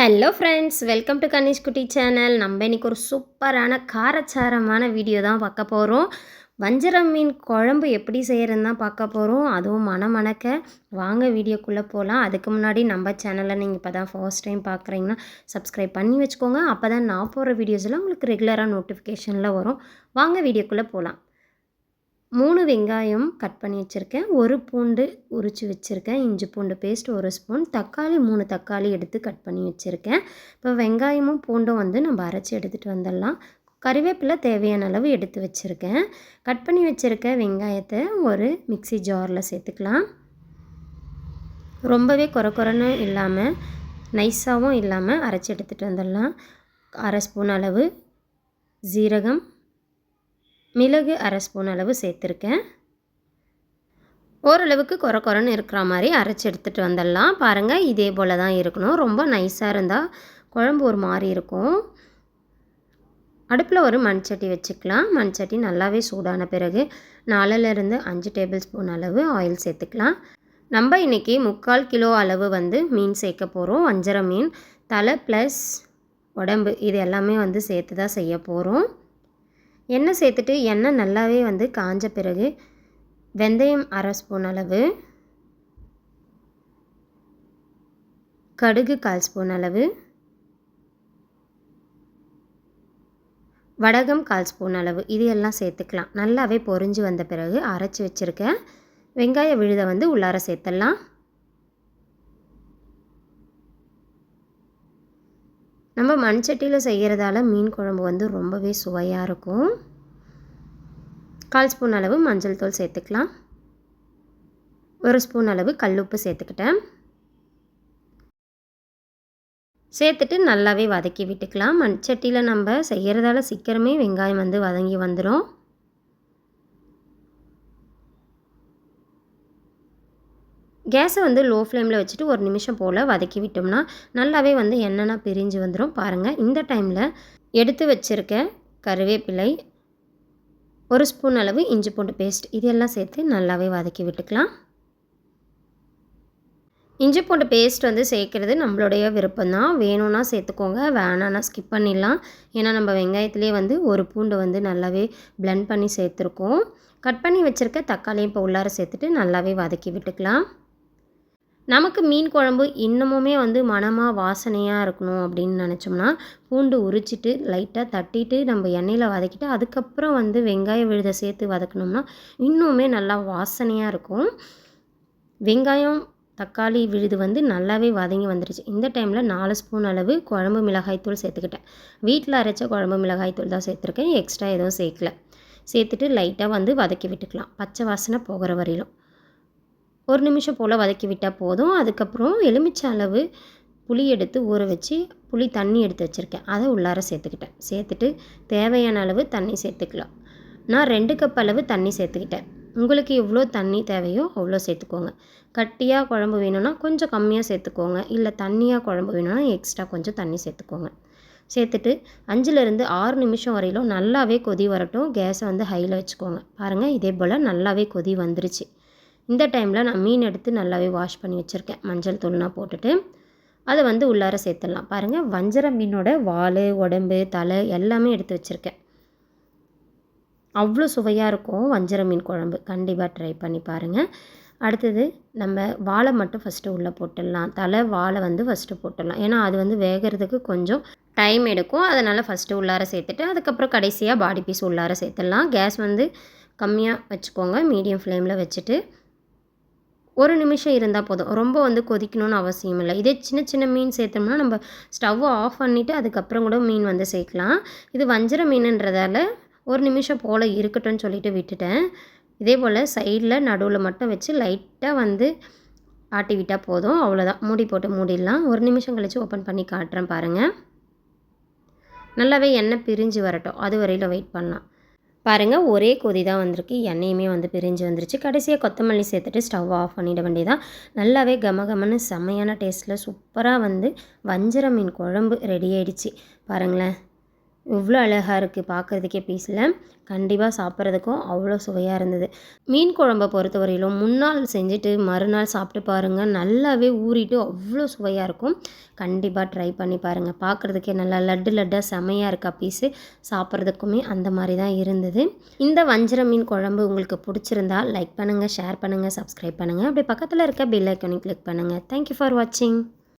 Hello friends, welcome to Kanish குட்டி channel. நம்ம இன்றைக்கி ஒரு சூப்பரான காரச்சாரமான வீடியோ தான் பார்க்க போகிறோம். வஞ்சரம் மீன் குழம்பு எப்படி செய்கிறதுன்னு தான் பார்க்க போகிறோம். அதுவும் மணக்க வாங்க வீடியோக்குள்ளே போகலாம். அதுக்கு முன்னாடி நம்ம சேனலை நீங்கள் இப்போ தான் ஃபர்ஸ்ட் டைம் பார்க்குறீங்கன்னா சப்ஸ்கிரைப் பண்ணி வச்சுக்கோங்க. அப்போ தான் நான் போடுற வீடியோஸ்லாம் உங்களுக்கு ரெகுலராக நோட்டிஃபிகேஷனில் வரும். வாங்க வீடியோக்குள்ளே போகலாம். 3 வெங்காயம் கட் பண்ணி வச்சுருக்கேன், 1 பூண்டு உரித்து வச்சுருக்கேன், இஞ்சி பூண்டு பேஸ்ட் 1 ஸ்பூன், தக்காளி 3 தக்காளி எடுத்து கட் பண்ணி வச்சுருக்கேன். இப்போ வெங்காயமும் பூண்டும் நம்ம அரைச்சி எடுத்துகிட்டு வந்துடலாம். கறிவேப்பிலை தேவையான அளவு எடுத்து வச்சுருக்கேன். கட் பண்ணி வச்சுருக்க வெங்காயத்தை ஒரு மிக்ஸி ஜாரில் சேர்த்துக்கலாம். ரொம்பவே கொரன்னு இல்லாமல் நைஸாகவும் இல்லாமல் அரைச்சி எடுத்துகிட்டு வந்துடலாம். 1/2 ஸ்பூன் அளவு ஜீரகம், மிளகு 1/2 ஸ்பூன் அளவு சேர்த்துருக்கேன். ஓரளவுக்கு கொரன்னு இருக்கிற மாதிரி அரைச்சி எடுத்துகிட்டு வந்துடலாம். பாருங்கள், இதே போல் தான் இருக்கணும். ரொம்ப நைஸாக இருந்தால் குழம்பு ஒரு மாதிரி இருக்கும். அடுப்பில் ஒரு மண்சட்டி வச்சுக்கலாம். மண்சட்டி நல்லாவே சூடான பிறகு 4லேருந்து 5 டேபிள் ஸ்பூன் அளவு ஆயில் சேர்த்துக்கலாம். நம்ம இன்றைக்கி 3/4 கிலோ அளவு மீன் சேர்க்க போகிறோம். வஞ்சரம் மீன் தலை ப்ளஸ் உடம்பு இது எல்லாமே சேர்த்து தான் செய்ய போகிறோம். எண்ணெய் சேர்த்துட்டு எண்ணெய் நல்லாவே காஞ்ச பிறகு வெந்தயம் 1/2 ஸ்பூன் அளவு, கடுகு 1/4 ஸ்பூன் அளவு, வடகம் 1/4 ஸ்பூன் அளவு இது எல்லாம் சேர்த்துக்கலாம். நல்லாவே பொரிஞ்சு வந்த பிறகு அரைச்சி வச்சுருக்க வெங்காய விழுதை உள்ளார சேர்த்துடலாம். நம்ம மண்சட்டியில் செய்கிறதால மீன் குழம்பு ரொம்பவே சுவையாக இருக்கும். 1/4 ஸ்பூன் அளவு மஞ்சள் தூள் சேர்த்துக்கலாம். 1 ஸ்பூன் அளவு கல்லுப்பு சேர்த்துக்கிட்டேன். சேர்த்துட்டு நல்லாவே வதக்கி விட்டுக்கலாம். மண்சட்டியில் நம்ம செய்கிறதால சீக்கிரமே வெங்காயம் வதங்கி வந்துடும். கேஸை லோ ஃப்ளேமில் வச்சுட்டு 1 நிமிஷம் போல் வதக்கி விட்டோம்னா நல்லாவே எண்ணெய்னா பிரிஞ்சு வந்துடும். பாருங்கள், இந்த டைமில் எடுத்து வச்சுருக்க கருவேப்பிலை, 1 ஸ்பூன் அளவு இஞ்சி பூண்டு பேஸ்ட் இதெல்லாம் சேர்த்து நல்லாவே வதக்கி விட்டுக்கலாம். இஞ்சி பூண்டு பேஸ்ட் சேர்க்குறது நம்மளுடைய விருப்பம்தான். வேணும்னா சேர்த்துக்கோங்க, வேணான்னா ஸ்கிப் பண்ணிடலாம். ஏன்னா நம்ம வெங்காயத்துலேயே 1 பூண்டு நல்லாவே பிளெண்ட் பண்ணி சேர்த்துருக்கோம். கட் பண்ணி வச்சுருக்க தக்காளியும் இப்போ உள்ளார சேர்த்துட்டு நல்லாவே வதக்கி விட்டுக்கலாம். நமக்கு மீன் குழம்பு இன்னமுமே மணமாக வாசனையாக இருக்கணும் அப்படின்னு நினச்சோம்னா பூண்டு உரிச்சிட்டு லைட்டாக தட்டிட்டு நம்ம எண்ணெயில் வதக்கிட்டு அதுக்கப்புறம் வெங்காய விழுதை சேர்த்து வதக்கணும்னா இன்னுமே நல்லா வாசனையாக இருக்கும். வெங்காயம் தக்காளி விழுது நல்லாவே வதங்கி வந்துடுச்சு. இந்த டைமில் 4 ஸ்பூன் அளவு குழம்பு மிளகாய்த்தூள் சேர்த்துக்கிட்டேன். வீட்டில் அரைச்ச குழம்பு மிளகாய்த்தூள் தான் சேர்த்துருக்கேன், எக்ஸ்ட்ரா எதுவும் சேர்க்கல. சேர்த்துட்டு லைட்டாக வதக்கி விட்டுக்கலாம், பச்சை வாசனை போகிற வரையிலும். 1 நிமிஷம் போல் வதக்கி விட்டால் போதும். அதுக்கப்புறம் எலுமிச்சை அளவு புளி எடுத்து ஊற வச்சு புளி தண்ணி எடுத்து வச்சுருக்கேன், அதை உள்ளார சேர்த்துக்கிட்டேன். சேர்த்துட்டு தேவையான அளவு தண்ணி சேர்த்துக்கலாம். நான் 2 கப் அளவு தண்ணி சேர்த்துக்கிட்டேன். உங்களுக்கு எவ்வளோ தண்ணி தேவையோ அவ்வளோ சேர்த்துக்கோங்க. கட்டியாக குழம்பு வேணும்னா கொஞ்சம் கம்மியாக சேர்த்துக்கோங்க, இல்லை தண்ணியாக குழம்பு வேணும்னா எக்ஸ்ட்ரா கொஞ்சம் தண்ணி சேர்த்துக்கோங்க. சேர்த்துட்டு 5லேருந்து 6 நிமிஷம் வரையிலும் நல்லாவே கொதி வரட்டும். கேஸை ஹையில் வச்சுக்கோங்க. பாருங்கள், இதே போல் நல்லாவே கொதி வந்துருச்சு. இந்த டைமில் நான் மீன் எடுத்து நல்லாவே வாஷ் பண்ணி வச்சுருக்கேன், மஞ்சள் தூள்லாம் போட்டுட்டு அதை உள்ளார சேர்த்துடலாம். பாருங்கள், வஞ்சர மீனோட வால், உடம்பு, தலை எல்லாமே எடுத்து வச்சுருக்கேன். அவ்வளோ சுவையாக இருக்கும் வஞ்சர மீன் குழம்பு. கண்டிப்பாக ட்ரை பண்ணி பாருங்கள். அடுத்தது நம்ம வாழை மட்டும் ஃபஸ்ட்டு உள்ளே போட்டுடலாம். தலை வாழை ஃபஸ்ட்டு போட்டுடலாம், ஏன்னா அது வேகிறதுக்கு கொஞ்சம் டைம் எடுக்கும். அதனால் ஃபஸ்ட்டு உள்ளார சேர்த்துட்டு அதுக்கப்புறம் கடைசியாக பாடி பீஸ் உள்ளார சேர்த்துடலாம். கேஸ் கம்மியாக வச்சுக்கோங்க, மீடியம் ஃப்ளேமில் வச்சுட்டு 1 நிமிஷம் இருந்தால் போதும். ரொம்ப கொதிக்கணும்னு அவசியம் இல்லை. இதே சின்ன சின்ன மீன் சேர்த்தோம்னா நம்ம ஸ்டவ்வை ஆஃப் பண்ணிவிட்டு அதுக்கப்புறம் கூட மீன் சேர்க்கலாம். இது வஞ்சர மீனுன்றதால 1 நிமிஷம் போல் இருக்கட்டும்னு சொல்லிட்டு விட்டுட்டேன். இதே போல் சைடில் நடுவில் மட்டும் வச்சு லைட்டாக ஆட்டி விட்டால் போதும். அவ்வளோதான், மூடி போட்டு மூடிடலாம். 1 நிமிஷம் கழித்து ஓப்பன் பண்ணி காட்டுறேன் பாருங்கள். நல்லாவே எண்ணெய் பிரிஞ்சு வரட்டும், அது வரையில் வெயிட் பண்ணலாம். பாருங்கள், ஒரே கொதி தான் வந்திருக்கு, எண்ணெயுமே பிரிஞ்சு வந்துருச்சு. கடைசியாக கொத்தமல்லி சேர்த்துட்டு ஸ்டவ் ஆஃப் பண்ணிட வேண்டியதான். நல்லாவே கமகமன்னு செம்மையான டேஸ்ட்டில் சூப்பராக வஞ்சர மீன் குழம்பு ரெடி ஆகிடுச்சு. பாருங்களேன், எவ்வளோ அழகாக இருக்குது பார்க்குறதுக்கே பீஸில். கண்டிப்பாக சாப்பிட்றதுக்கும் அவ்வளோ சுவையாக இருந்தது. மீன் குழம்ப பொறுத்தவரையிலும் முன்னாள் செஞ்சுட்டு மறுநாள் சாப்பிட்டு பாருங்கள், நல்லாவே ஊறிட்டு அவ்வளோ சுவையாக இருக்கும். கண்டிப்பாக ட்ரை பண்ணி பாருங்கள். பார்க்குறதுக்கே நல்லா லட்டு லட்டாக செமையாக இருக்கா பீஸு, சாப்பிட்றதுக்குமே அந்த மாதிரி தான் இருந்தது. இந்த வஞ்சர மீன் குழம்பு உங்களுக்கு பிடிச்சிருந்தா லைக் பண்ணுங்கள், ஷேர் பண்ணுங்கள், சப்ஸ்கிரைப் பண்ணுங்கள். அப்படியே பக்கத்தில் இருக்க பெல் ஐக்கானை கிளிக் பண்ணுங்கள். தேங்க்யூ ஃபார் வாட்சிங்.